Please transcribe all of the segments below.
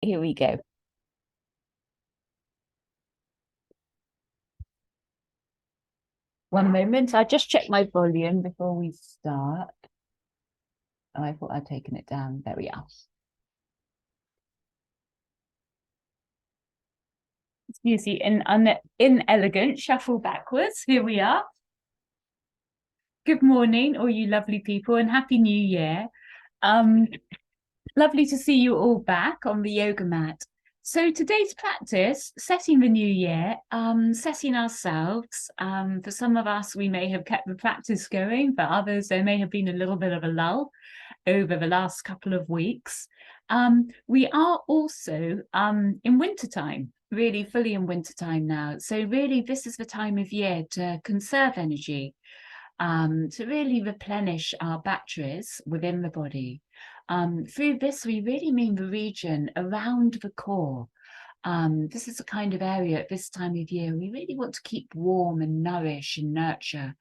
Here we go. One moment. I'll just check my volume before we start. Oh, I thought I'd taken it down. There we are. You see, inelegant shuffle backwards. Here we are. Good morning, all you lovely people, and Happy New Year. Um, Lovely to see you all back on the yoga mat. So today's practice, setting the new year, setting ourselves. For some of us, we may have kept the practice going. For others, there may have been a little bit of a lull over the last couple of weeks. We are also in wintertime, really fully in wintertime now. So really, this is the time of year to conserve energy, to really replenish our batteries within the body. Through this, we really mean the region around the core. This is the kind of area at this time of year we really want to keep warm and nourish and nurture.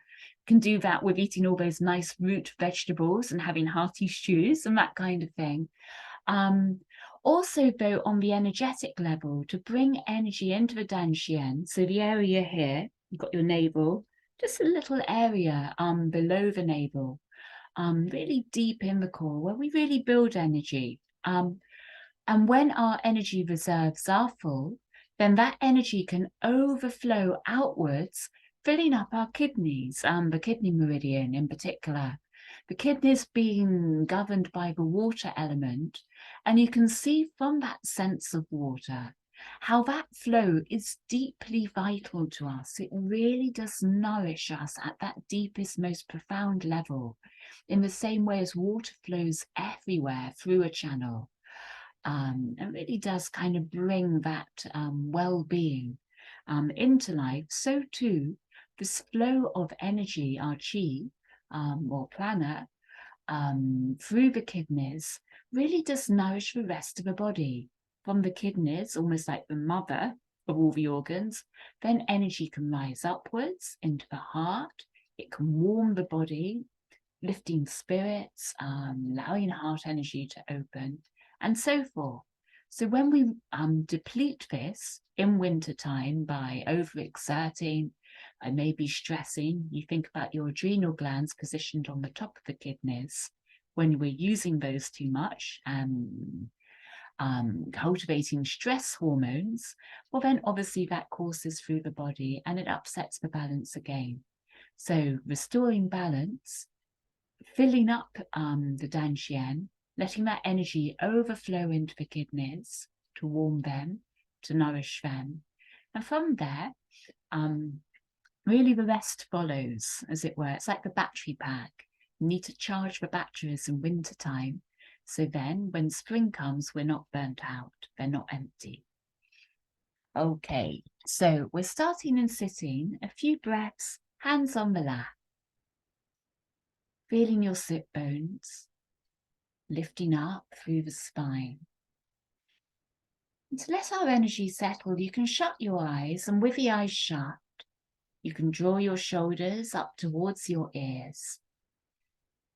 Can do that with eating all those nice root vegetables and having hearty stews and that kind of thing. Also, though, on the energetic level, to bring energy into the Dan Tian, so the area here, you've got your navel, just a little area below the navel, really deep in the core where we really build energy. And when our energy reserves are full, then that energy can overflow outwards, filling up our kidneys, the kidney meridian in particular. The kidneys being governed by the water element, and you can see from that sense of water how that flow is deeply vital to us. It really does nourish us at that deepest, most profound level, in the same way as water flows everywhere through a channel. And really does kind of bring that well-being into life. So too, this flow of energy, our chi or prana, through the kidneys really does nourish the rest of the body. From the kidneys, almost like the mother of all the organs, then energy can rise upwards into the heart. It can warm the body, lifting spirits, allowing heart energy to open, and so forth. So when we deplete this in wintertime by overexerting, by maybe stressing, you think about your adrenal glands positioned on the top of the kidneys. When we're using those too much and cultivating stress hormones, well then obviously that courses through the body and it upsets the balance again. So restoring balance, filling up the Dan Tian, letting that energy overflow into the kidneys to warm them, to nourish them. And from there, really the rest follows, as it were. It's like the battery pack. You need to charge the batteries in winter time. So then when spring comes, we're not burnt out. They're not empty. Okay, so we're starting and sitting, a few breaths, hands on the lap. Feeling your sit bones lifting up through the spine. And to let our energy settle, you can shut your eyes, and with the eyes shut, you can draw your shoulders up towards your ears.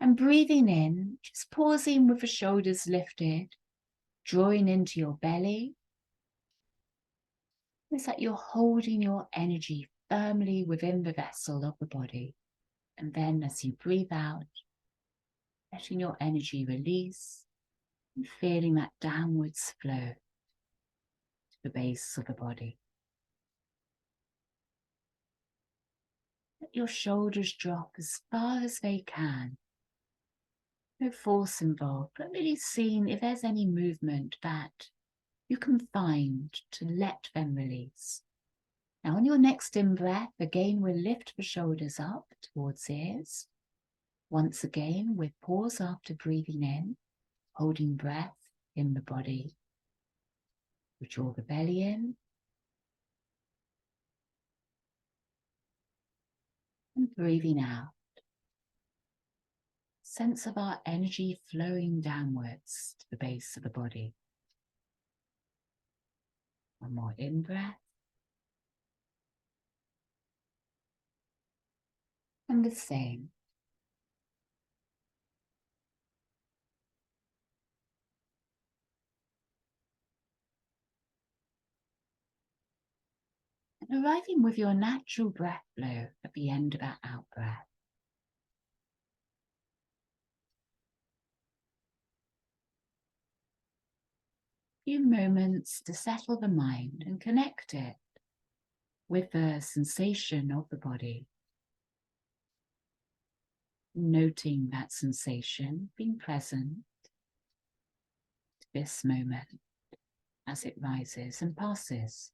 And breathing in, just pausing with the shoulders lifted, drawing into your belly. It's like you're holding your energy firmly within the vessel of the body. And then as you breathe out, letting your energy release and feeling that downwards flow to the base of the body. Let your shoulders drop as far as they can. No force involved, but really seeing if there's any movement that you can find to let them release. Now on your next in-breath, again we'll lift the shoulders up towards ears. Once again, we pause after breathing in, holding breath in the body. We draw the belly in. And breathing out. Sense of our energy flowing downwards to the base of the body. One more in-breath. And the same. arriving with your natural breath flow at the end of that out-breath. Few moments to settle the mind and connect it with the sensation of the body. Noting that sensation, being present to this moment as it rises and passes.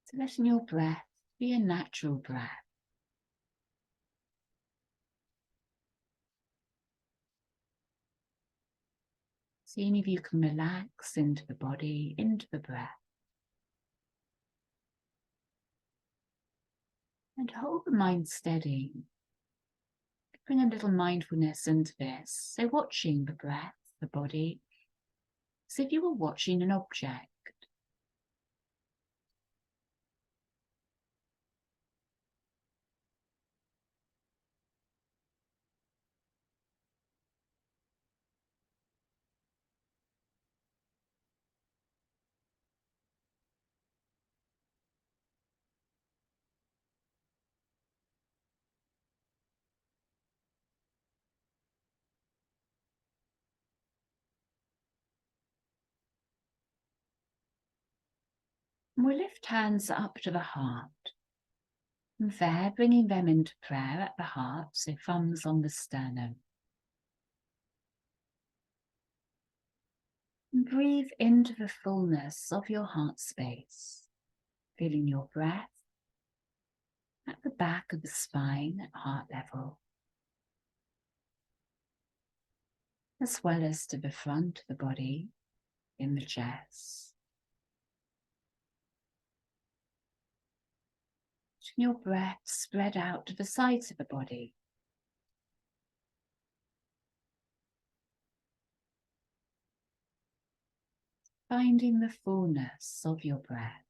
So letting your breath be a natural breath. Seeing if you can relax into the body, into the breath. And hold the mind steady. Bring a little mindfulness into this. So watching the breath, the body, as if you were watching an object. And we'll lift hands up to the heart. And there, bringing them into prayer at the heart, so thumbs on the sternum. And breathe into the fullness of your heart space, feeling your breath at the back of the spine at heart level, as well as to the front of the body in the chest. Your breath spread out to the sides of the body. Finding the fullness of your breath.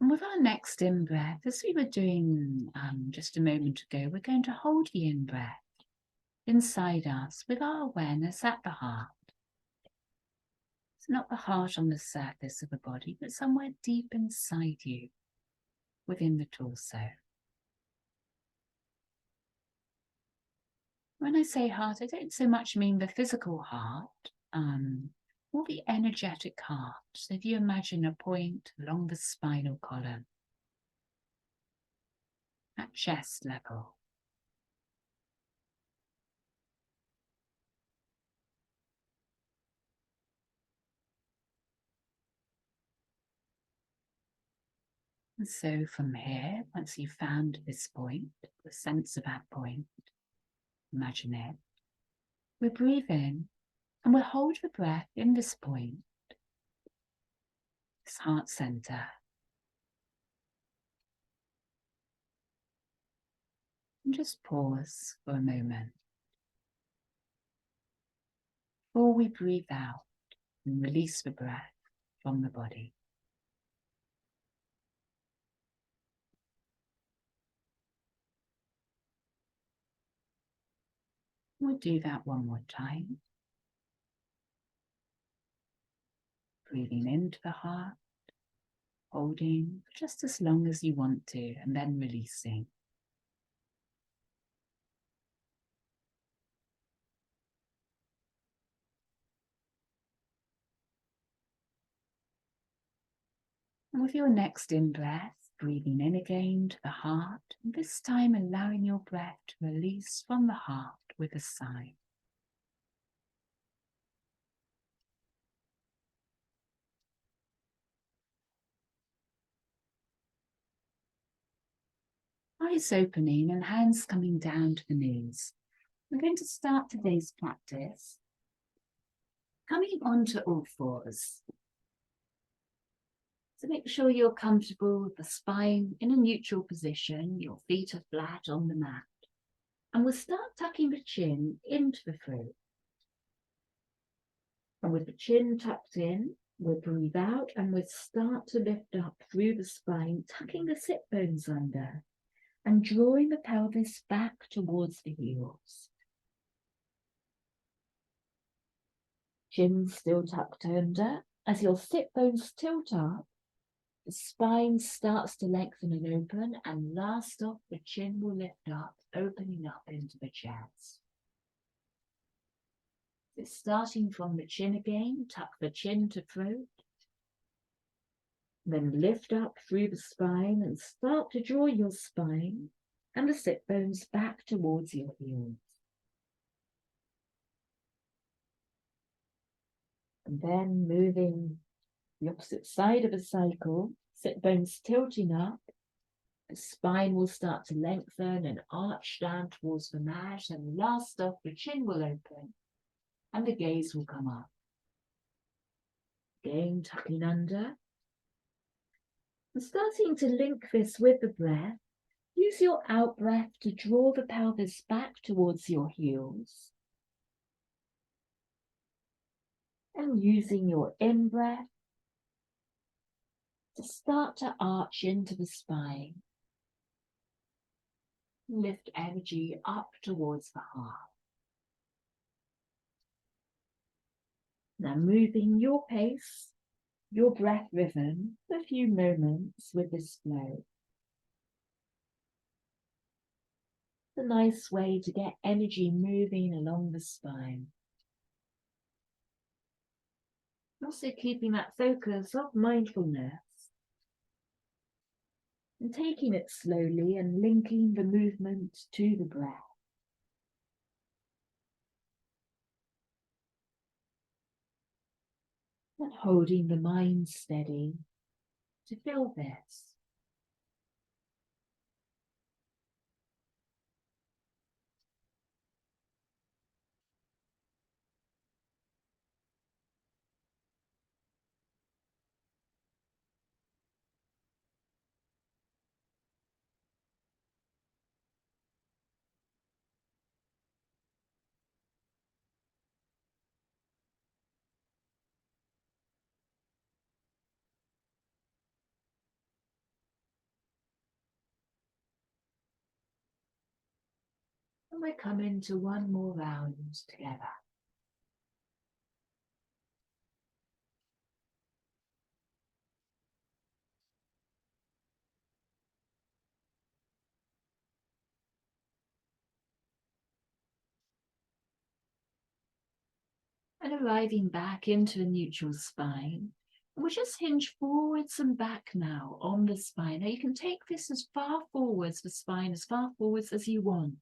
And with our next in-breath, as we were doing just a moment ago, we're going to hold the in-breath inside us with our awareness at the heart. It's not the heart on the surface of the body, but somewhere deep inside you, within the torso. When I say heart, I don't so much mean the physical heart, or the energetic heart. So if you imagine a point along the spinal column, at chest level. And so from here, once you've found this point, the sense of that point, imagine it, we'll breathe in and we'll hold the breath in this point, this heart center. And just pause for a moment before we breathe out and release the breath from the body. We'll do that one more time. Breathing into the heart, holding just as long as you want to, and then releasing. And with your next in-breath, breathing in again to the heart, and this time allowing your breath to release from the heart with a sigh. Eyes opening and hands coming down to the knees. We're going to start today's practice coming onto all fours. So make sure you're comfortable with the spine in a neutral position, your feet are flat on the mat. And we'll start tucking the chin into the throat. And with the chin tucked in, We'll breathe out and we'll start to lift up through the spine, tucking the sit bones under and drawing the pelvis back towards the heels. Chin still tucked under. As your sit bones tilt up, the spine starts to lengthen and open, and last off, the chin will lift up, opening up into the chest. So starting from the chin again, tuck the chin to throat. Then lift up through the spine and start to draw your spine and the sit bones back towards your heels. And then moving the opposite side of a cycle, sit bones tilting up, the spine will start to lengthen and arch down towards the mat, and last off, the chin will open and the gaze will come up. Again, tucking under. And starting to link this with the breath, use your out breath to draw the pelvis back towards your heels. And using your in breath to start to arch into the spine. Lift energy up towards the heart. Now moving your pace, your breath rhythm, a few moments with this flow. It's a nice way to get energy moving along the spine. Also keeping that focus of mindfulness and taking it slowly and linking the movement to the breath. And holding the mind steady to feel this. And we're coming to one more round together. And arriving back into a neutral spine. And we'll just hinge forwards and back now on the spine. Now you can take this as far forwards, the spine as far forwards as you want.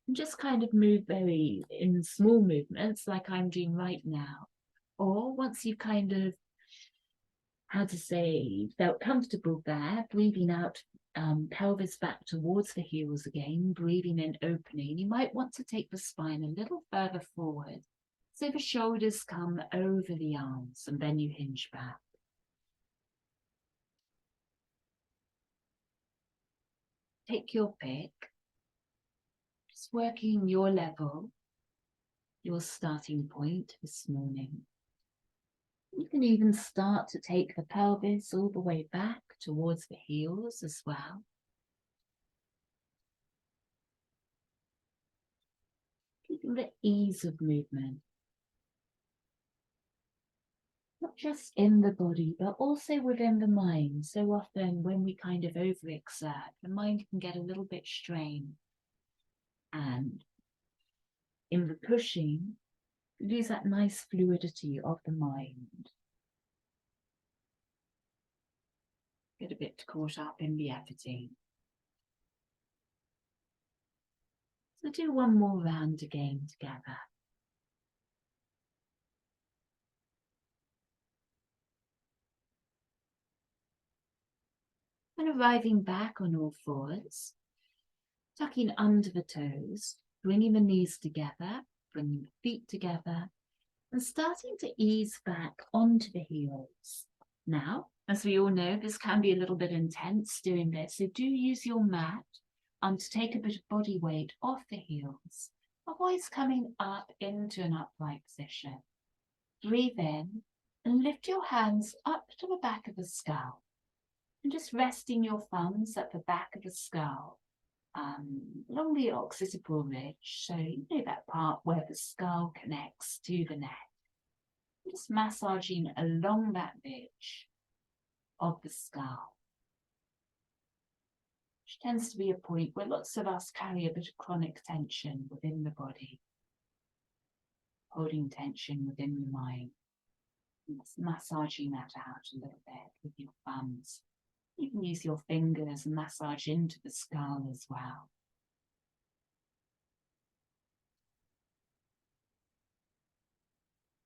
And just kind of move very in small movements like I'm doing right now. Or once you've kind of, felt comfortable there, breathing out, pelvis back towards the heels again, breathing in, opening. You might want to take the spine a little further forward. So the shoulders come over the arms and then you hinge back. Take your pick. Just working your level, your starting point this morning. You can even start to take the pelvis all the way back towards the heels as well. Keeping the ease of movement. Not just in the body, but also within the mind. So often when we kind of overexert, the mind can get a little bit strained. And in the pushing, lose that nice fluidity of the mind. Get a bit caught up in the efforting. So do one more round again together. And arriving back on all fours, tucking under the toes, bringing the knees together, bringing the feet together, and starting to ease back onto the heels. Now, as we all know, this can be a little bit intense doing this, so do use your mat to take a bit of body weight off the heels, always coming up into an upright position. Breathe in and lift your hands up to the back of the skull. And just resting your thumbs at the back of the skull, along the occipital ridge. So you know that part where the skull connects to the neck. Just massaging along that ridge of the skull, which tends to be a point where lots of us carry a bit of chronic tension within the body, holding tension within the mind. And just massaging that out a little bit with your thumbs. You can use your fingers and massage into the skull as well.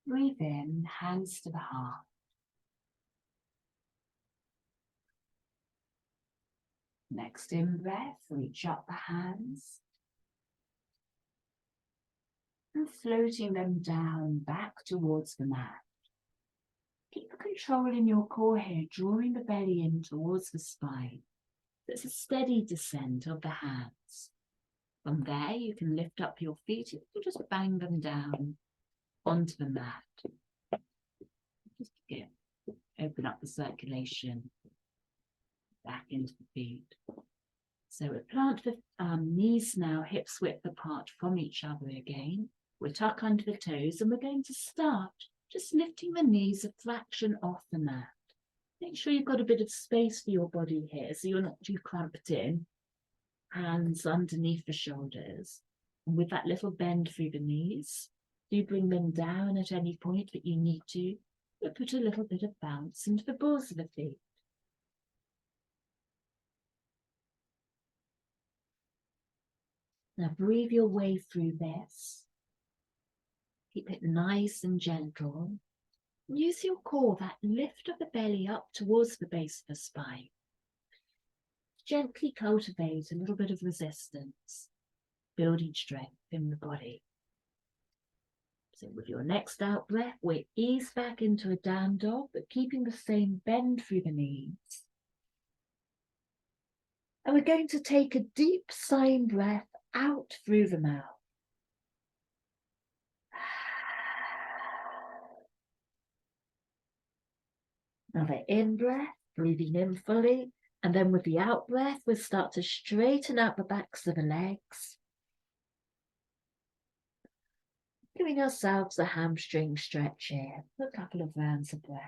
Breathe in, hands to the heart. Next in breath, reach up the hands and floating them down back towards the mat. Keep the control in your core here, drawing the belly in towards the spine. There's a steady descent of the hands. From there, you can lift up your feet. You can just bang them down onto the mat. Just again, open up the circulation back into the feet. So we plant the knees now, hips width apart from each other again. We'll tuck under the toes and we're going to start just lifting the knees a fraction off the mat. Make sure you've got a bit of space for your body here so you're not too cramped in. Hands underneath the shoulders. And with that little bend through the knees, do bring them down at any point that you need to, but put a little bit of bounce into the balls of the feet. Now breathe your way through this. Keep it nice and gentle. Use your core, that lift of the belly up towards the base of the spine. Gently cultivate a little bit of resistance, building strength in the body. So with your next out breath, we ease back into a down dog, but keeping the same bend through the knees. And we're going to take a deep sighing breath out through the mouth. Another in breath, breathing in fully, and then with the out breath, we'll start to straighten out the backs of the legs. Giving ourselves a hamstring stretch here, a couple of rounds of breath.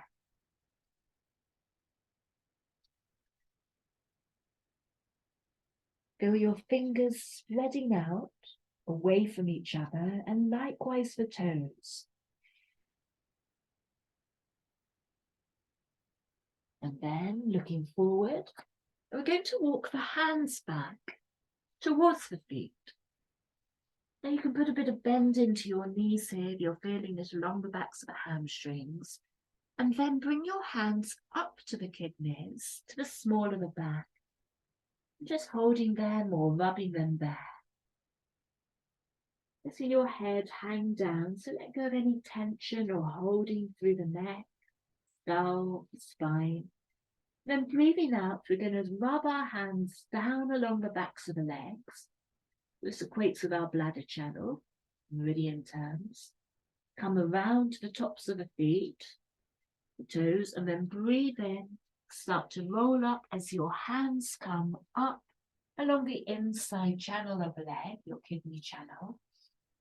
Feel your fingers spreading out away from each other, and likewise the toes. And then looking forward, we're going to walk the hands back towards the feet. Now you can put a bit of bend into your knees here if you're feeling it along the backs of the hamstrings. And then bring your hands up to the kidneys, to the small of the back. Just holding them or rubbing them there. Letting your head hang down, so let go of any tension or holding through the neck, skull, spine. Then breathing out, we're going to rub our hands down along the backs of the legs. This equates with our bladder channel, meridian terms. Come around to the tops of the feet, the toes, and then breathe in. Start to roll up as your hands come up along the inside channel of the leg, your kidney channel.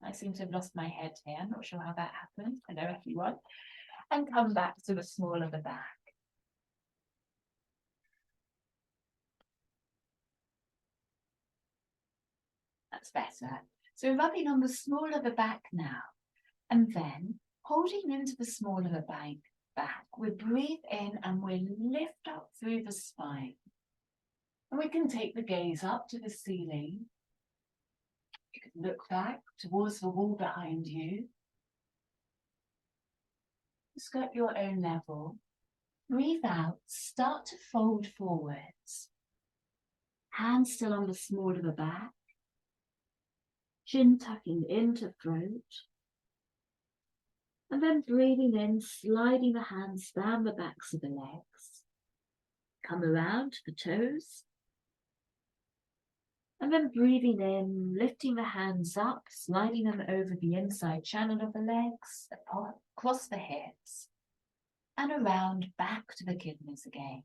I seem to have lost my head here. I'm not sure how that happened. I know everyone. And come back to the small of the back. That's better. So rubbing on the small of the back now, and then holding into the small of the back, we breathe in and we lift up through the spine. And we can take the gaze up to the ceiling. You can look back towards the wall behind you. Just at your own level. Breathe out, start to fold forwards. Hands still on the small of the back. Chin tucking into throat. And then breathing in, sliding the hands down the backs of the legs. Come around to the toes. And then breathing in, lifting the hands up, sliding them over the inside channel of the legs, across the hips. and around back to the kidneys again.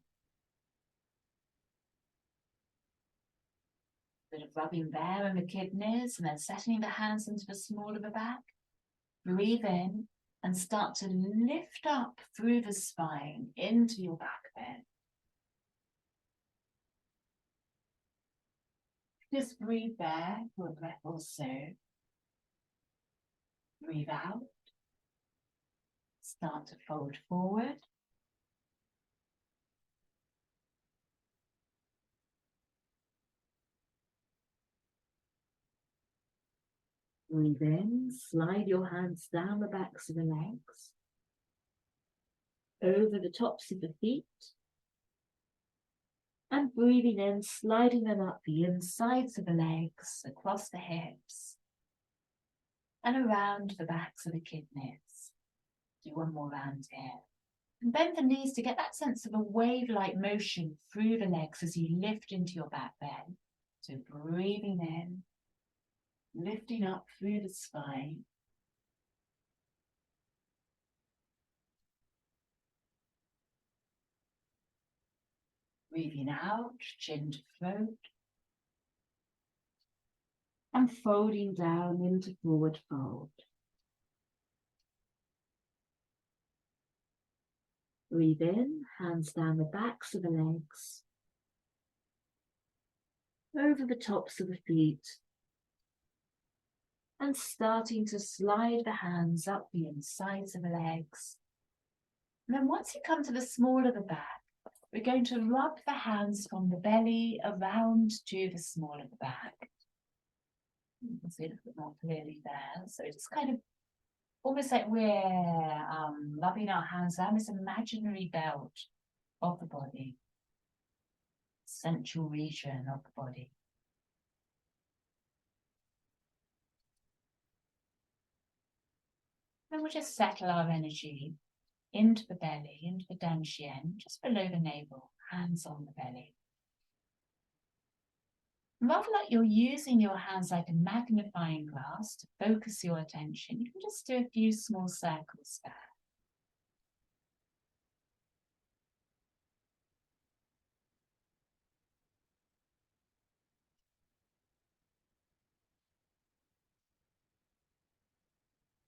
Bit of rubbing there in the kidneys and then settling the hands into the small of the back. Breathe in and start to lift up through the spine into your back bend. Just breathe there for a breath or so. Breathe out. Start to fold forward. Breathe in, slide your hands down the backs of the legs, over the tops of the feet, and breathing in, sliding them up the insides of the legs, across the hips, and around the backs of the kidneys. Do one more round here. And bend the knees to get that sense of a wave-like motion through the legs as you lift into your back bend. So breathing in, lifting up through the spine. Breathing out, chin to throat. And folding down into forward fold. Breathe in, hands down the backs of the legs, over the tops of the feet, and starting to slide the hands up the insides of the legs. And then once you come to the small of the back, we're going to rub the hands from the belly around to the small of the back. You can see it a bit more clearly there. So it's kind of almost like we're rubbing our hands down this imaginary belt of the body, central region of the body. Then we'll just settle our energy into the belly, into the Dan Tian, just below the navel, hands on the belly. Rather like you're using your hands like a magnifying glass to focus your attention, you can just do a few small circles there.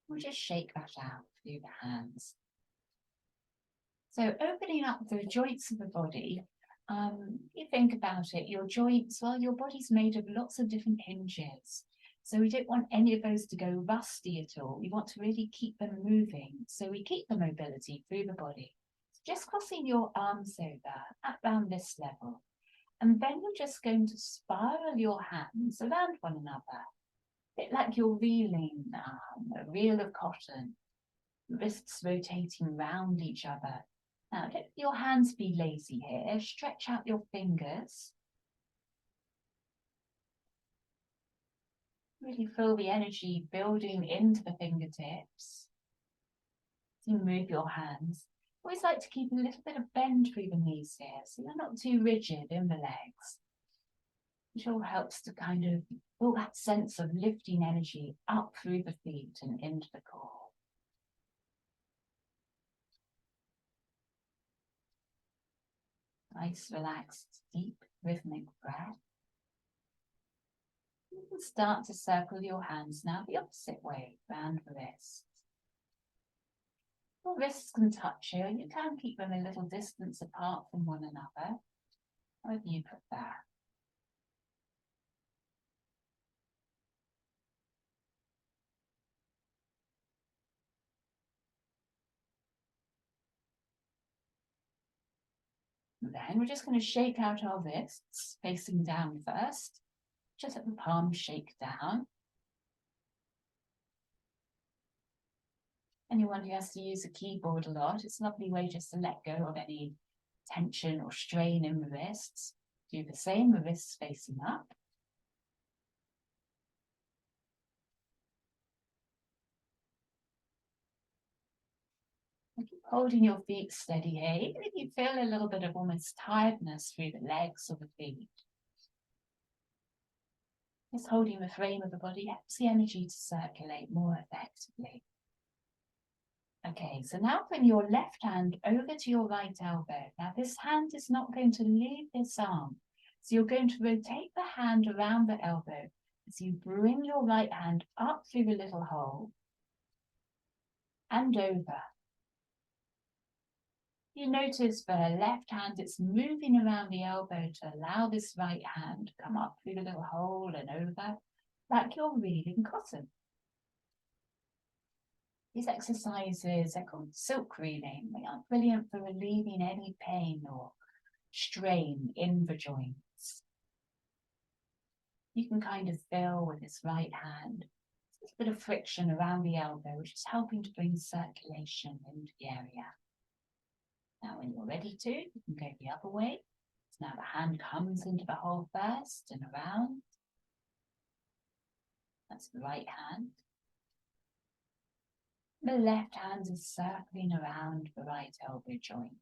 We'll just shake that out through the hands. So opening up the joints of the body, you think about it, your joints, well, your body's made of lots of different hinges. So we don't want any of those to go rusty at all. We want to really keep them moving. So we keep the mobility through the body. So just crossing your arms over at around this level. And then you're just going to spiral your hands around one another. A bit like you're reeling a reel of cotton, wrists rotating round each other. Now, don't your hands be lazy here. Stretch out your fingers. Really feel the energy building into the fingertips. So move your hands. Always like to keep a little bit of bend through the knees here, so they're not too rigid in the legs. Which all helps to kind of feel that sense of lifting energy up through the feet and into the core. Nice, relaxed, deep, rhythmic breath. You can start to circle your hands now the opposite way, round the wrists. Your wrists can touch you, and you can keep them a little distance apart from one another, however you prefer. And then we're just going to shake out our wrists, facing down first. Just let the palms shake down. Anyone who has to use a keyboard a lot, it's a lovely way just to let go of any tension or strain in the wrists. Do the same, the wrists facing up. And keep holding your feet steady here, even if you feel a little bit of almost tiredness through the legs or the feet. Just holding the frame of the body helps the energy to circulate more effectively. Okay, so now bring your left hand over to your right elbow. Now this hand is not going to leave this arm. So you're going to rotate the hand around the elbow as you bring your right hand up through the little hole and over. You notice for the left hand, it's moving around the elbow to allow this right hand to come up through the little hole and over, like you're reeling cotton. These exercises are called silk reeling. They are brilliant for relieving any pain or strain in the joints. You can kind of feel with this right hand, there's a bit of friction around the elbow, which is helping to bring circulation into the area. Now, when you're ready to, you can go the other way. So now the hand comes into the hole first and around. That's the right hand. The left hand is circling around the right elbow joint.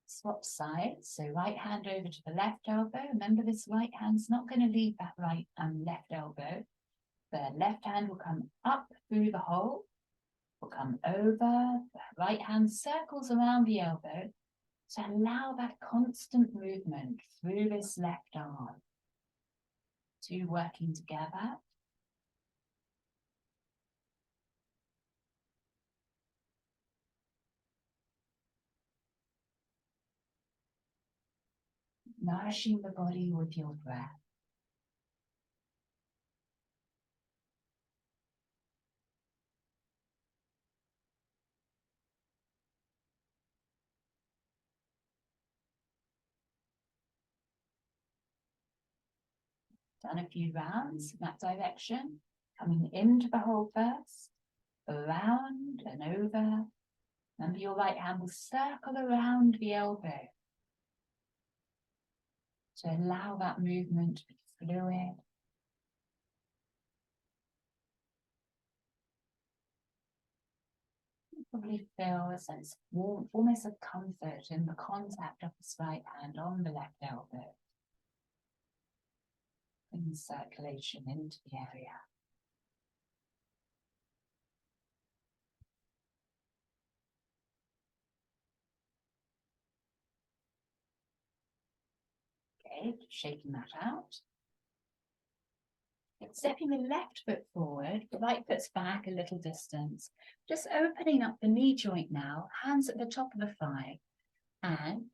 Swap sides, so right hand over to the left elbow. Remember, this right hand's not going to leave that right and left elbow. The left hand will come up through the hole, will come over, the right hand circles around the elbow to allow that constant movement through this left arm. Two working together. Nourishing the body with your breath. Done a few rounds in that direction, coming into the hole first, around and over. Remember, your right hand will circle around the elbow to allow that movement to be fluid. You probably feel a sense of warmth, almost of comfort in the contact of this right hand on the left elbow. Bring circulation into the area. Okay, shaking that out. Stepping the left foot forward, the right foot's back a little distance. Just opening up the knee joint now, hands at the top of the thigh. And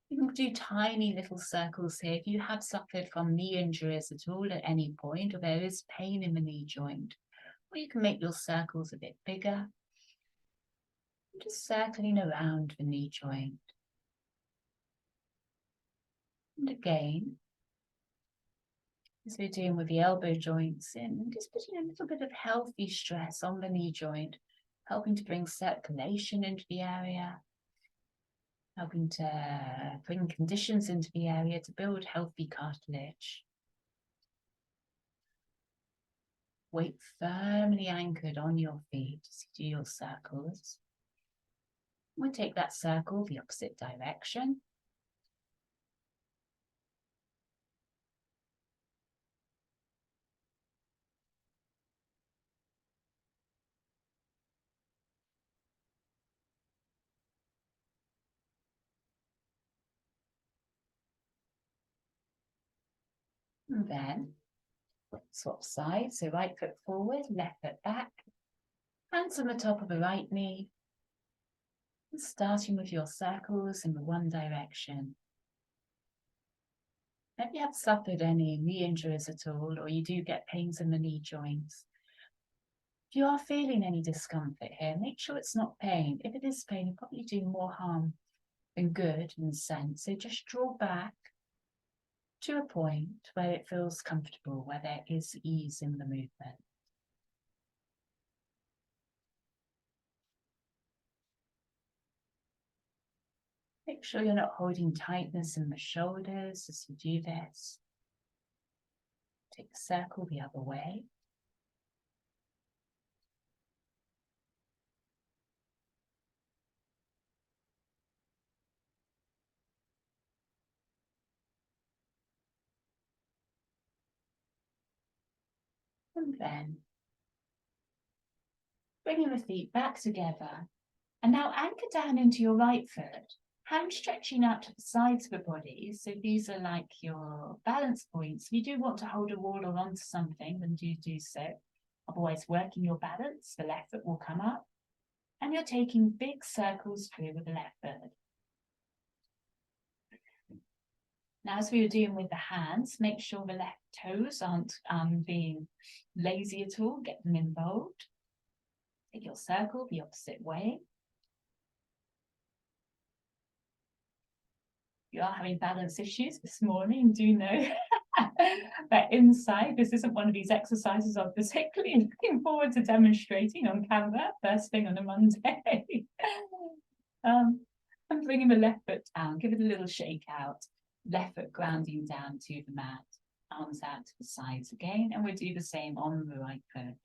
you can do tiny little circles here. If you have suffered from knee injuries at all at any point, or there is pain in the knee joint, or you can make your circles a bit bigger. Just circling around the knee joint. And again, as we're doing with the elbow joints in, just putting a little bit of healthy stress on the knee joint, helping to bring circulation into the area, helping to bring conditions into the area to build healthy cartilage. Weight firmly anchored on your feet as you do your circles. We'll take that circle the opposite direction. And then swap sides, so right foot forward, left foot back. Hands on the top of the right knee. And starting with your circles in the one direction. If you have suffered any knee injuries at all, or you do get pains in the knee joints, if you are feeling any discomfort here, make sure it's not pain. If it is pain, you're probably doing more harm than good in a sense. So just draw back to a point where it feels comfortable, where there is ease in the movement. Make sure you're not holding tightness in the shoulders as you do this. Take the circle the other way. And then bringing the feet back together. And now anchor down into your right foot. Hands stretching out to the sides of the body. So these are like your balance points. If you do want to hold a wall or onto something, then do so. Otherwise, working your balance, the left foot will come up. And you're taking big circles through with the left foot. Now, as we were doing with the hands, make sure the left toes aren't being lazy at all. Get them involved. Take your circle the opposite way. You are having balance issues this morning, do know that inside, this isn't one of these exercises I'm particularly looking forward to demonstrating on camera first thing on a Monday. I'm bringing the left foot down, give it a little shake out, left foot grounding down to the mat, arms out to the sides again, and we'll do the same on the right foot.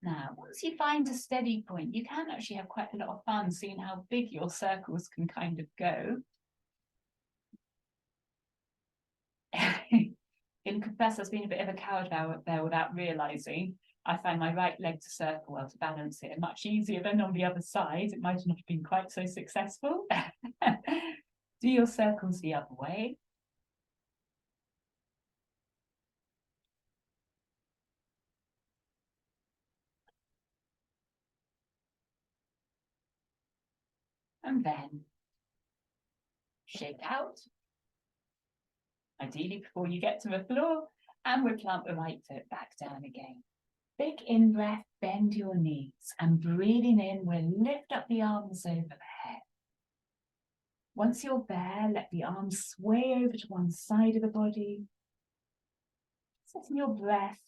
Now, once you find a steady point, you can actually have quite a lot of fun seeing how big your circles can kind of go. In confess, I've been a bit of a coward there without realising. I find my right leg to circle well to balance it much easier than on the other side. It might not have been quite so successful. Do your circles the other way. And then shake out. Ideally before you get to the floor, and we'll plant the right foot back down again. Big in-breath, bend your knees, and breathing in, we'll lift up the arms over the head. Once you're there, let the arms sway over to one side of the body. Setting your breath,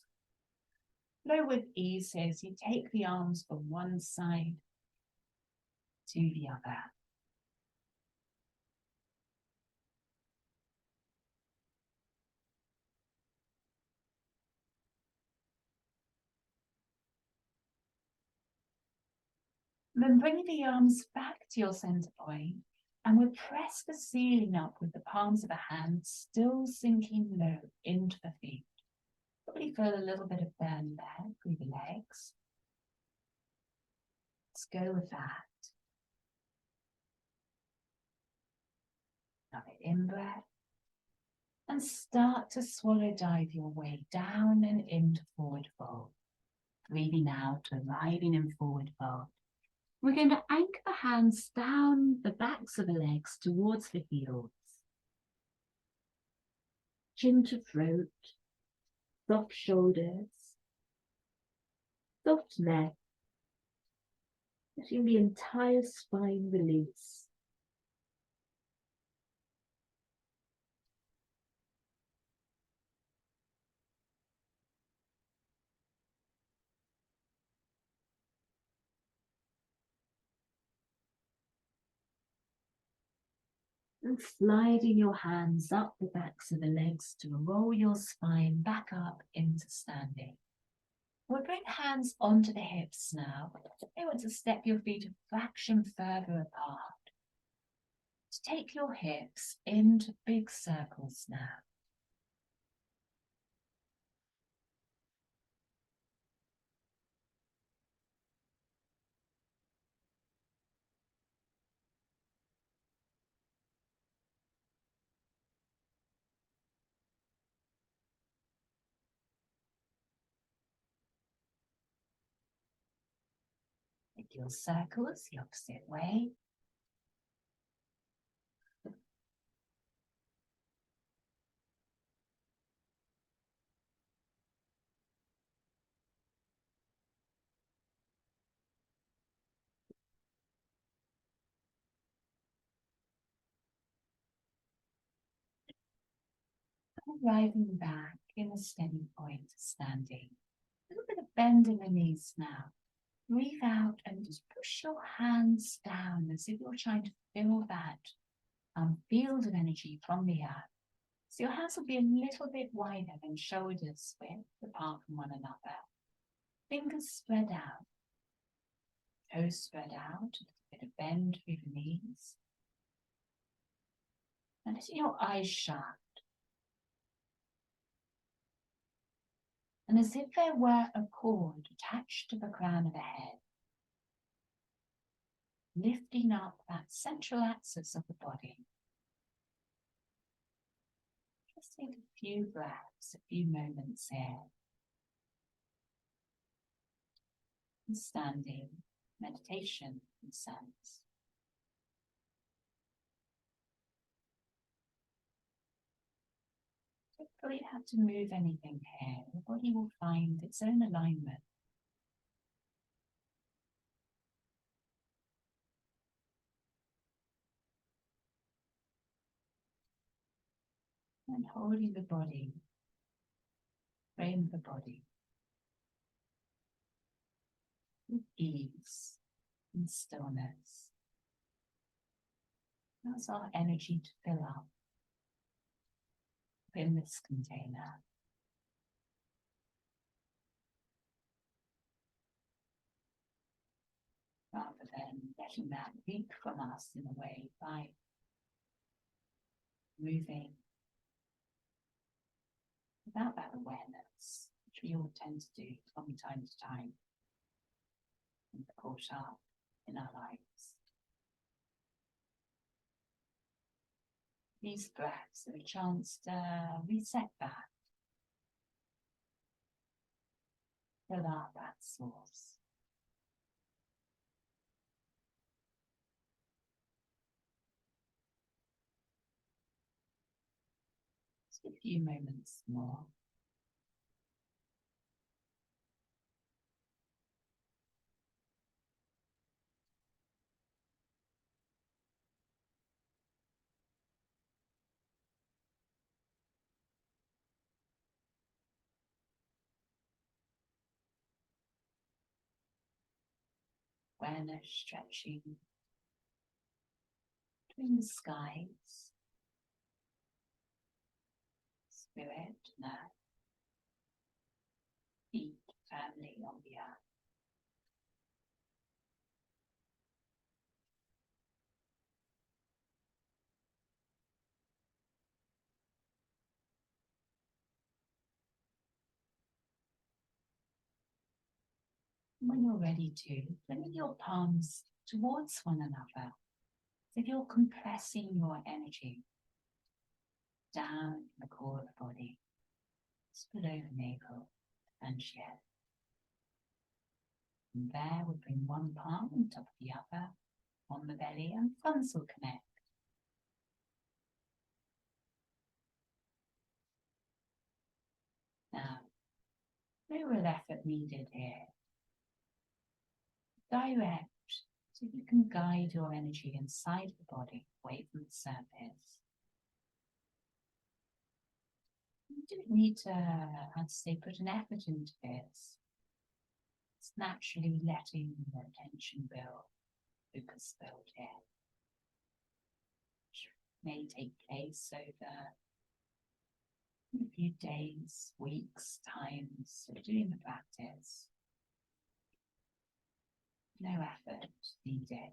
flow with ease as you take the arms from one side to the other. Then bring the arms back to your center point, and we'll press the ceiling up with the palms of the hands, still sinking low into the feet. Probably feel a little bit of bend there through the legs. Let's go with that. Another in-breath. And start to swallow dive your way down and into forward fold. Breathing out, arriving in forward fold. We're going to anchor the hands down the backs of the legs towards the heels. Chin to throat, soft shoulders, soft neck, letting the entire spine release. And sliding your hands up the backs of the legs to roll your spine back up into standing. We'll bring hands onto the hips now. You want to step your feet a fraction further apart. To take your hips into big circles now. Take your circles the opposite way. Arriving back in a steady point, standing. A little bit of bend in the knees now. Breathe out and just push your hands down as if you're trying to fill that field of energy from the earth. So your hands will be a little bit wider than shoulders width apart from one another. Fingers spread out. Toes spread out. A little bit of bend through the knees. And letting your eyes shut. And as if there were a cord attached to the crown of the head, lifting up that central axis of the body. Just take a few breaths, a few moments here. And standing meditation in sense. Don't really have to move anything here. The body will find its own alignment. And holding the body, frame the body with ease and stillness. That's our energy to fill up in this container. Rather than letting that leak from us in a way by moving without that awareness, which we all tend to do from time to time, and caught up in our lives. These breaths are a chance to reset that, fill up that source. Just a few moments more. Awareness stretching between the skies, spirit and earth, feet firmly on the earth. When you're ready to, bring your palms towards one another, as if you're compressing your energy down the core of the body, just below the navel and chest. And there we'll bring one palm on top of the other on the belly, and thumbs will connect. Now, no real effort needed here. Direct, so you can guide your energy inside the body, away from the surface. You don't need to, I'd say, put an effort into this. It's naturally letting your attention build, focus build here, which may take place over a few days, weeks, times of doing the practice. No effort needed.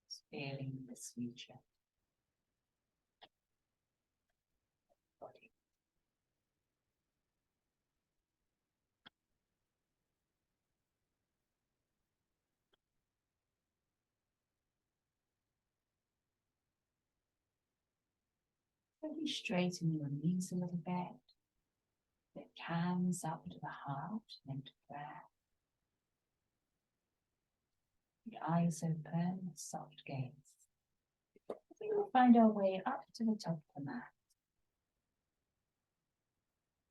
Just feeling this region. Body. Really straighten your knees a little bit. Lift hands up to the heart and into breath. Your eyes open, soft gaze. We will find our way up to the top of the mat.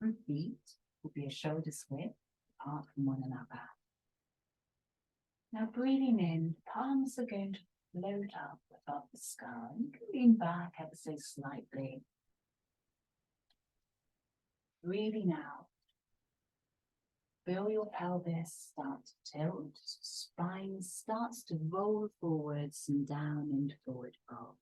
Our feet will be a shoulder's width apart from one another. Now breathing in, the palms are going to float up above the skull. You can lean back ever so slightly. Breathing out. Feel your pelvis start to tilt, spine starts to roll forwards and down into forward fold.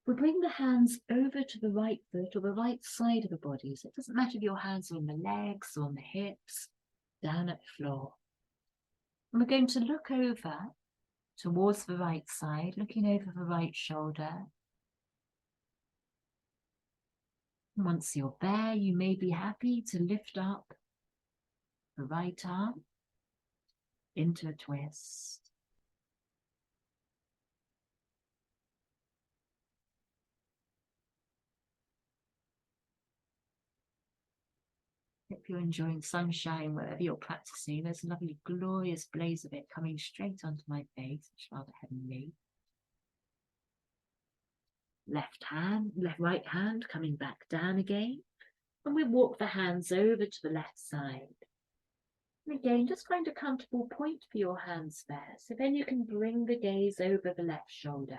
We'll bring the hands over to the right foot or the right side of the body. So it doesn't matter if your hands are on the legs or on the hips, down at the floor. And we're going to look over towards the right side, looking over the right shoulder. Once you're there, you may be happy to lift up the right arm into a twist. If you're enjoying sunshine wherever you're practicing, there's a lovely glorious blaze of it coming straight onto my face, which is rather heavenly. Right hand coming back down again. And we walk the hands over to the left side. And again, just find a comfortable point for your hands there. So then you can bring the gaze over the left shoulder.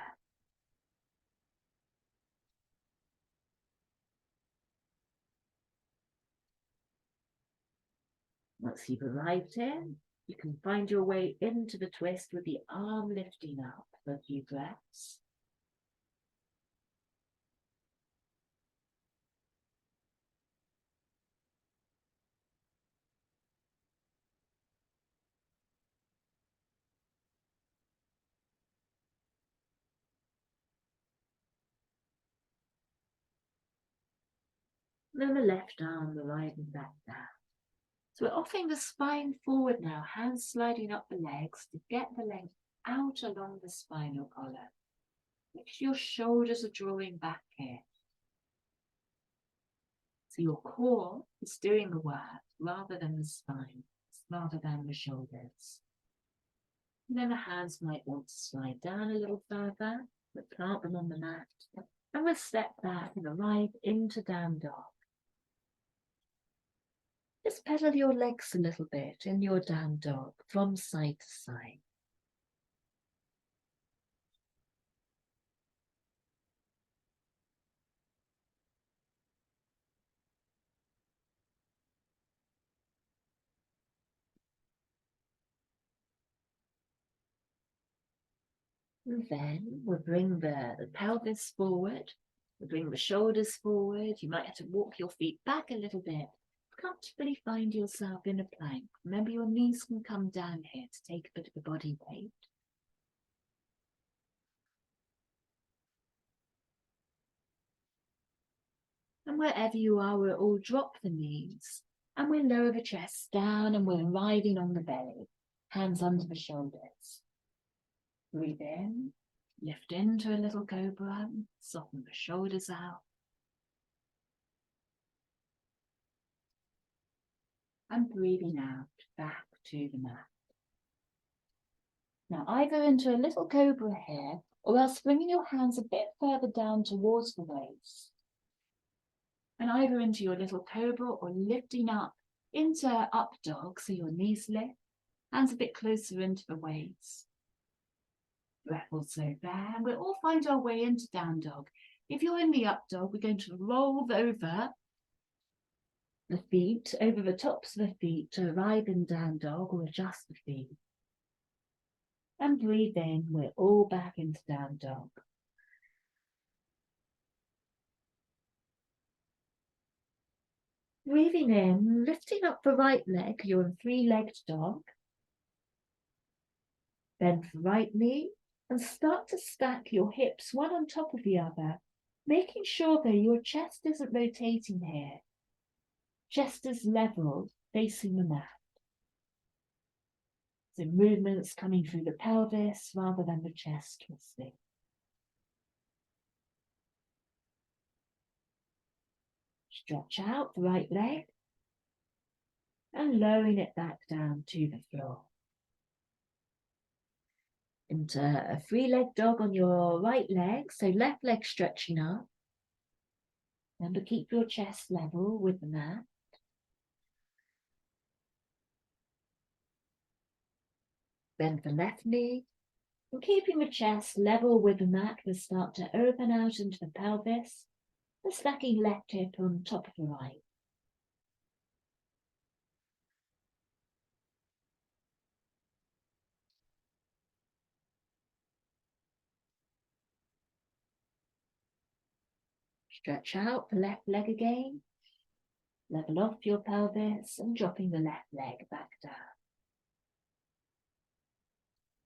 Once you've arrived here, you can find your way into the twist with the arm lifting up for a few breaths. And then the left arm arriving back down. So we're offering the spine forward now, hands sliding up the legs to get the length out along the spinal column. Make sure your shoulders are drawing back here. So your core is doing the work rather than the spine, rather than the shoulders. And then the hands might want to slide down a little further, but plant them on the mat. And we'll step back and arrive into down dog. Just pedal your legs a little bit in your down dog from side to side. And then we'll bring the pelvis forward. We'll bring the shoulders forward. You might have to walk your feet back a little bit. Comfortably find yourself in a plank. Remember, your knees can come down here to take a bit of the body weight. And wherever you are, we'll all drop the knees and we'll lower the chest down and we're riding on the belly. Hands under the shoulders. Breathe in, lift into a little cobra, soften the shoulders out. And breathing out back to the mat. Now either into a little cobra here, or else bringing your hands a bit further down towards the waist. And either into your little cobra or lifting up into up dog, so your knees lift, hands a bit closer into the waist. Breath also there, and we'll all find our way into down dog. If you're in the up dog, we're going to roll over the feet, over the tops of the feet to arrive in down dog or adjust the feet. And breathe in, we're all back into down dog. Breathing in, lifting up the right leg, you're in three-legged dog. Bend the right knee and start to stack your hips one on top of the other, making sure that your chest isn't rotating here. Chest is level, facing the mat. So movements coming through the pelvis rather than the chest twisting. Stretch out the right leg and lowering it back down to the floor. Into a three-legged dog on your right leg, so left leg stretching up. Remember, keep your chest level with the mat. Bend the left knee, and keeping the chest level with the mat, we'll start to open out into the pelvis, and stacking left hip on top of the right. Stretch out the left leg again, level off your pelvis and dropping the left leg back down.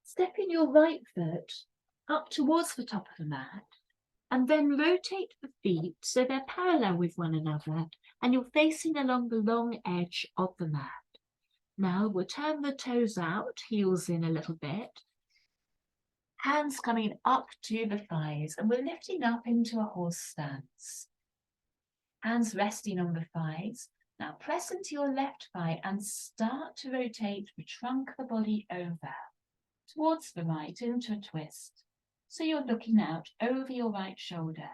Stepping your right foot up towards the top of the mat And then rotate the feet so they're parallel with one another and you're facing along the long edge of the mat. Now we'll turn the toes out, heels in a little bit. Hands coming up to the thighs, and we're lifting up into a horse stance. Hands resting on the thighs. Now press into your left thigh and start to rotate the trunk of the body over towards the right into a twist. So you're looking out over your right shoulder.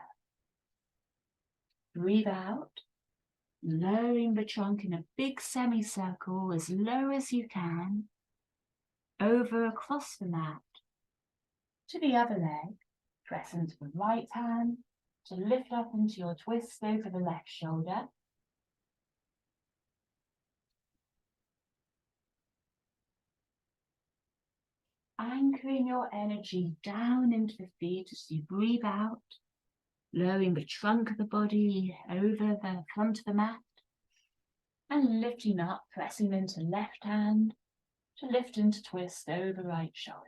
Breathe out, lowering the trunk in a big semicircle as low as you can, over across the mat. To the other leg, press into the right hand to lift up into your twist over the left shoulder. Anchoring your energy down into the feet as you breathe out, lowering the trunk of the body over the front of the mat, and lifting up, pressing into left hand to lift into twist over right shoulder.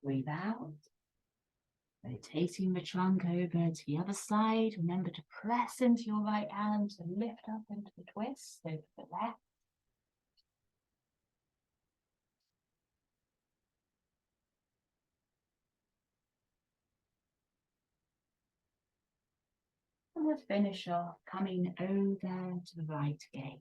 Breathe out, rotating the trunk over to the other side. Remember to press into your right hand to lift up into the twist over the left. And we'll finish off coming over to the right again.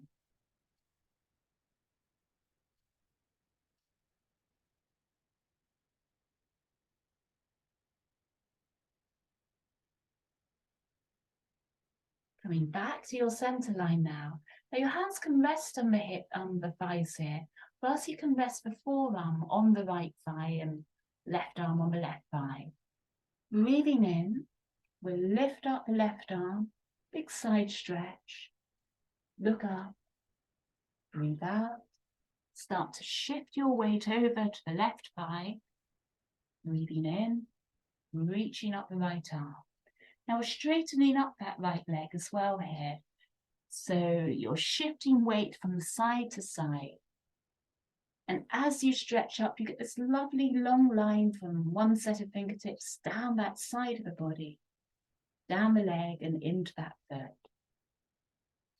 Coming back to your center line now. Now your hands can rest on the hip, on the thighs here, whilst you can rest the forearm on the right thigh and left arm on the left thigh. Breathing in, we'll lift up the left arm, big side stretch, look up, breathe out, start to shift your weight over to the left thigh, breathing in, reaching up the right arm. Now we're straightening up that right leg as well here. So you're shifting weight from side to side. And as you stretch up, you get this lovely long line from one set of fingertips down that side of the body, down the leg and into that third.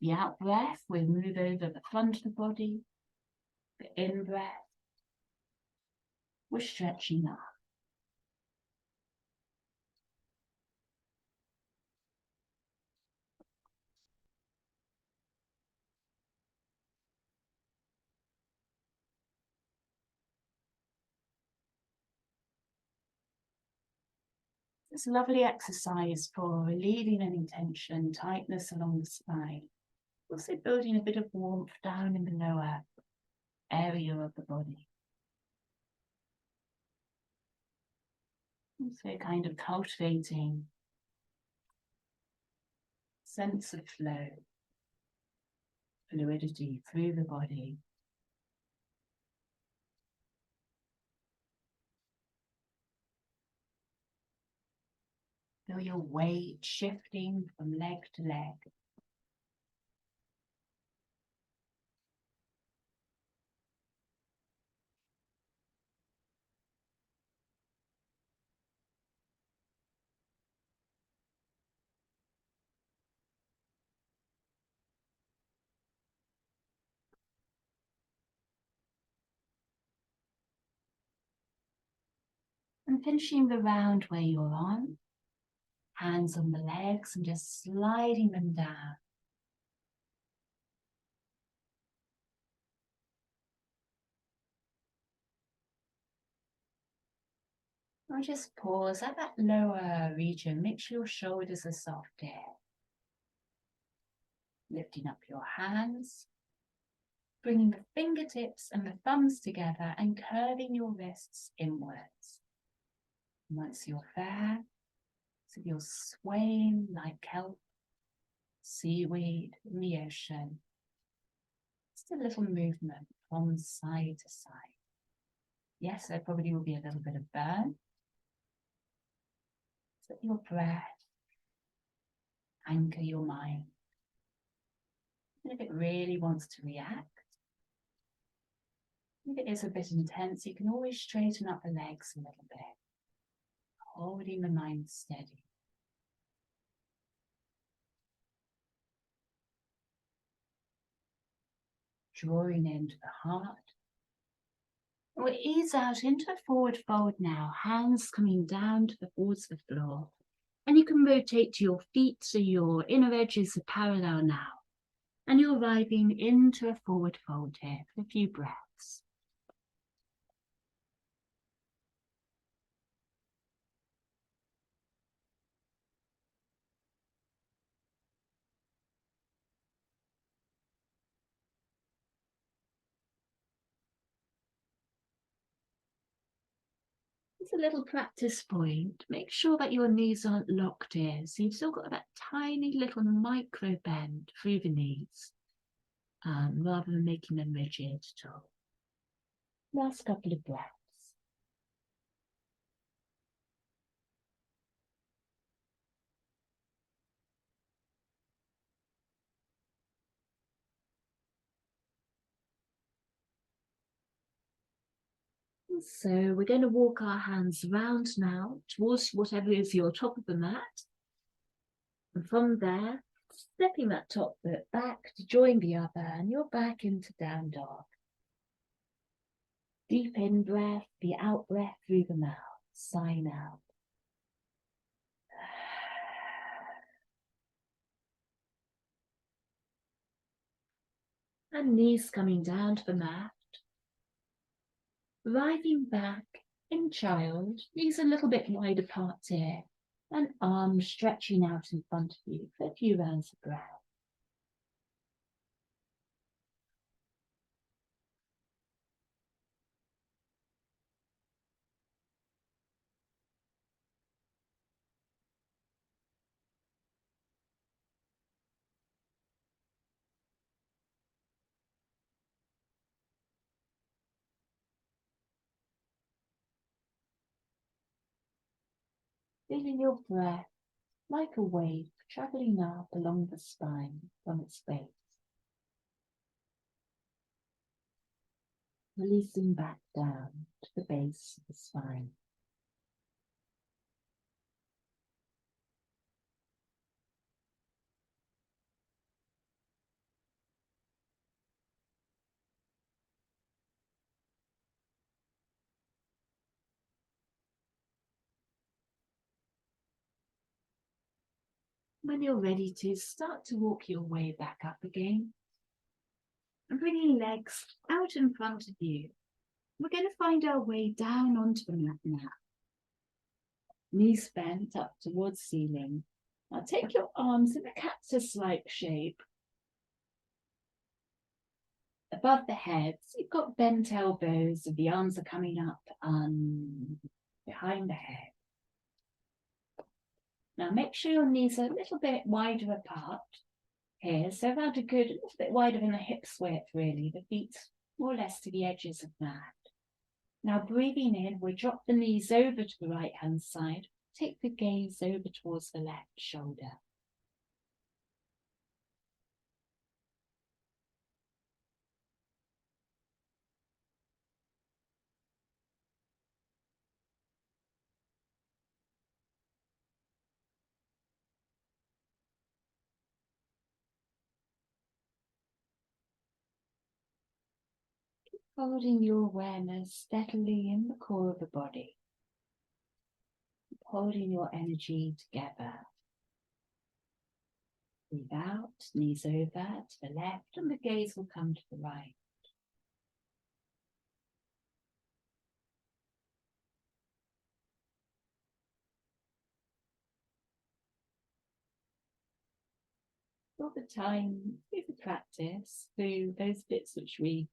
The out breath, we'll move over the front of the body. The in breath, we're stretching up. It's a lovely exercise for relieving any tension, tightness along the spine. Also building a bit of warmth down in the lower area of the body. Also kind of cultivating sense of flow, fluidity through the body. Feel your weight shifting from leg to leg. And finishing the round where you're on, hands on the legs and just sliding them down. Or just pause at that lower region. Make sure your shoulders are soft here. Lifting up your hands, bringing the fingertips and the thumbs together and curving your wrists inwards. And once you're there, so you're swaying like kelp, seaweed in the ocean. Just a little movement from side to side. Yes, there probably will be a little bit of burn. Let your breath anchor your mind. And if it really wants to react, If it is a bit intense, you can always straighten up the legs a little bit, holding the mind steady. Drawing into the heart. We'll ease out into a forward fold now, hands coming down towards the floor. And you can rotate to your feet so your inner edges are parallel now. And you're arriving into a forward fold here for a few breaths. It's a little practice point. Make sure that your knees aren't locked here. So you've still got that tiny little micro bend through the knees, rather than making them rigid at all. Last couple of breaths. So we're going to walk our hands round now towards whatever is your top of the mat. And from there, stepping that top foot back to join the other, and you're back into down dog. Deep in breath, the out breath through the mouth. Sign out. And knees coming down to the mat. Arriving back in child, knees a little bit wide apart here, and arms stretching out in front of you for a few rounds of breath. Feeling your breath like a wave travelling up along the spine from its base. Releasing back down to the base of the spine. When you're ready to, start to walk your way back up again. And bringing legs out in front of you. We're going to find our way down onto the mat now. Knees bent up towards ceiling. Now take your arms in a cactus-like shape. Above the head, so you've got bent elbows, and the arms are coming up behind the head. Now make sure your knees are a little bit wider apart here, so around a little bit wider than the hips width really, the feet more or less to the edges of that. Now breathing in, we'll drop the knees over to the right hand side, take the gaze over towards the left shoulder. Holding your awareness steadily in the core of the body. Holding your energy together. Breathe out, knees over to the left, and the gaze will come to the right. All the time, through the practice, through those bits which we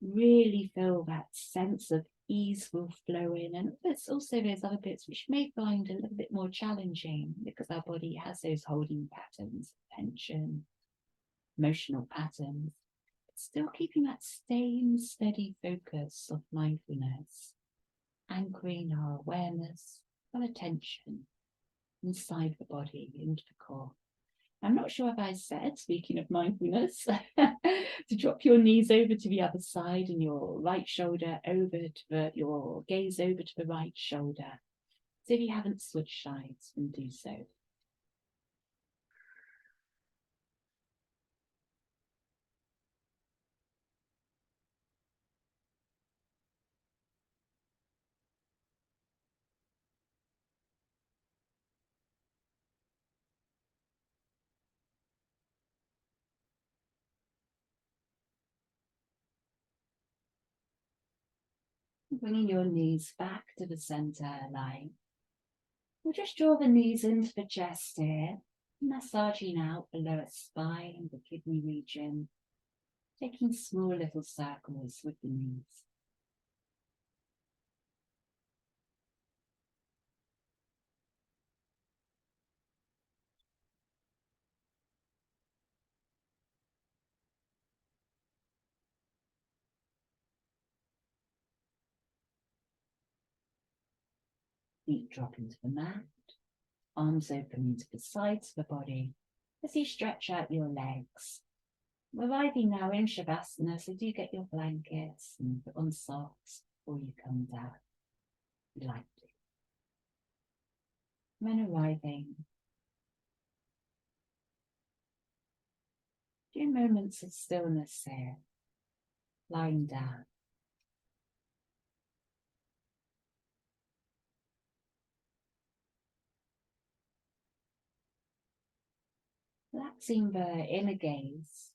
really feel that sense of ease will flow in, and there's also those other bits which may find a little bit more challenging because our body has those holding patterns, tension, emotional patterns, but still keeping that same steady focus of mindfulness, anchoring our awareness, our attention inside the body, into the core. I'm not sure if I said, speaking of mindfulness, to drop your knees over to the other side and your right shoulder over to your gaze over to the right shoulder. So if you haven't switched sides, then do so. Bringing your knees back to the center line. We'll just draw the knees into the chest here, massaging out the lower spine, the kidney region, taking small little circles with the knees. Feet drop into the mat, arms open into the sides of the body as you stretch out your legs. We're arriving now in Shavasana, so do get your blankets and put on socks before you come down. Lightly. When arriving, a few moments of stillness here, lying down. Relaxing the inner gaze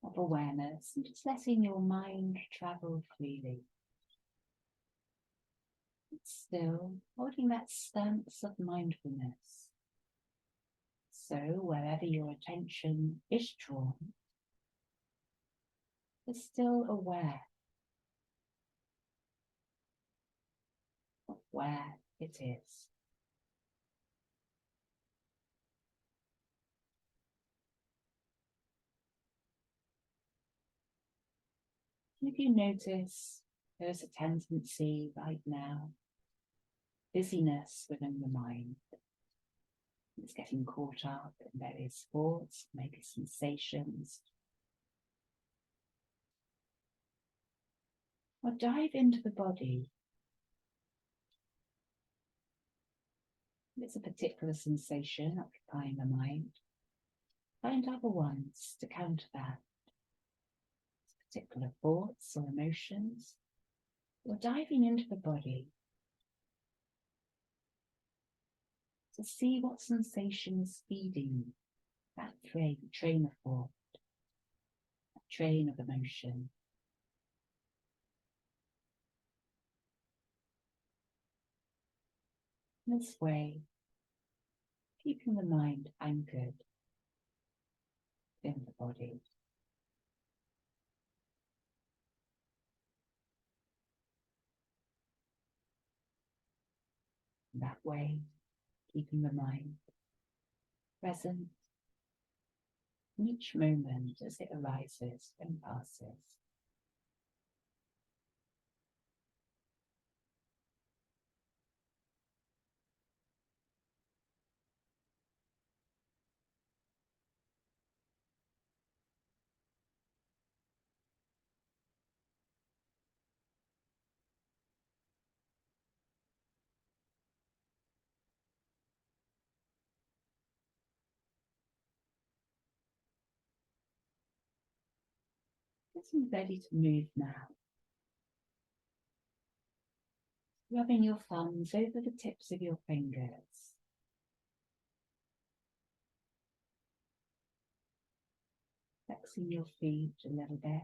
of awareness and just letting your mind travel freely. Still holding that stance of mindfulness. So wherever your attention is drawn, you're still aware of where it is. And if you notice there's a tendency right now, busyness within the mind, it's getting caught up in various thoughts, maybe sensations, or dive into the body. If it's a particular sensation occupying the mind, find other ones to counter that. Particular thoughts or emotions, or diving into the body to see what sensations feeding that train of thought, that train of emotion. In this way, keeping the mind anchored in the body. In that way, keeping the mind present in each moment as it arises and passes. Getting ready to move now. Rubbing your thumbs over the tips of your fingers. Flexing your feet a little bit.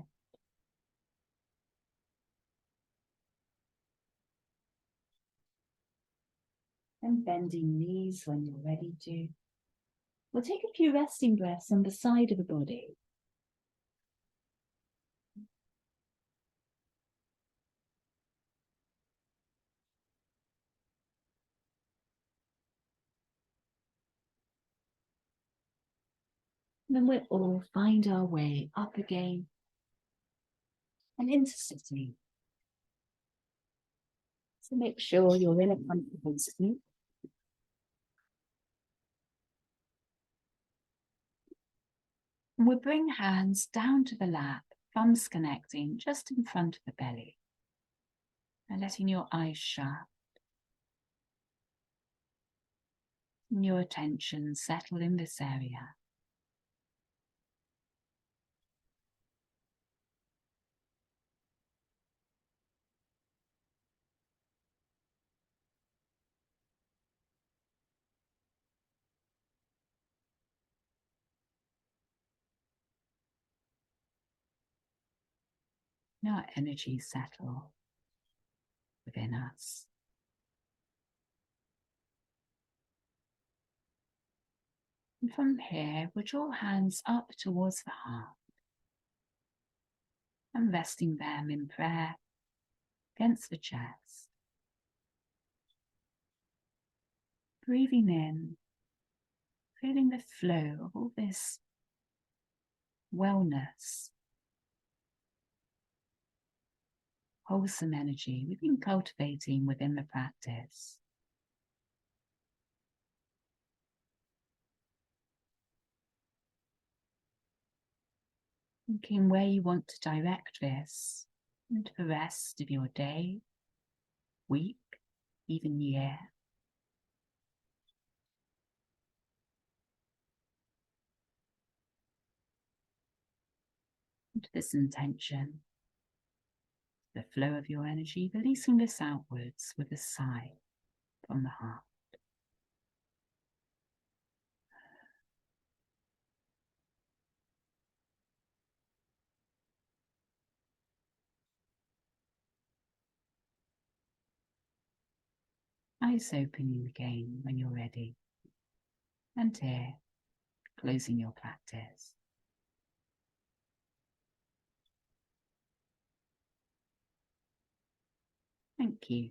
And bending knees when you're ready to. We'll take a few resting breaths on the side of the body. And then we'll all find our way up again and into sitting. So make sure you're in a comfortable seat. And we'll bring hands down to the lap, thumbs connecting just in front of the belly. And letting your eyes shut. And your attention settle in this area. Now our energy settle within us. And from here, we'll draw hands up towards the heart and resting them in prayer against the chest. Breathing in, feeling the flow of all this wellness, wholesome energy we've been cultivating within the practice. Thinking where you want to direct this into the rest of your day, week, even year. Into this intention, the flow of your energy, releasing this outwards with a sigh from the heart. Eyes opening again when you're ready. And here, closing your practice. Thank you.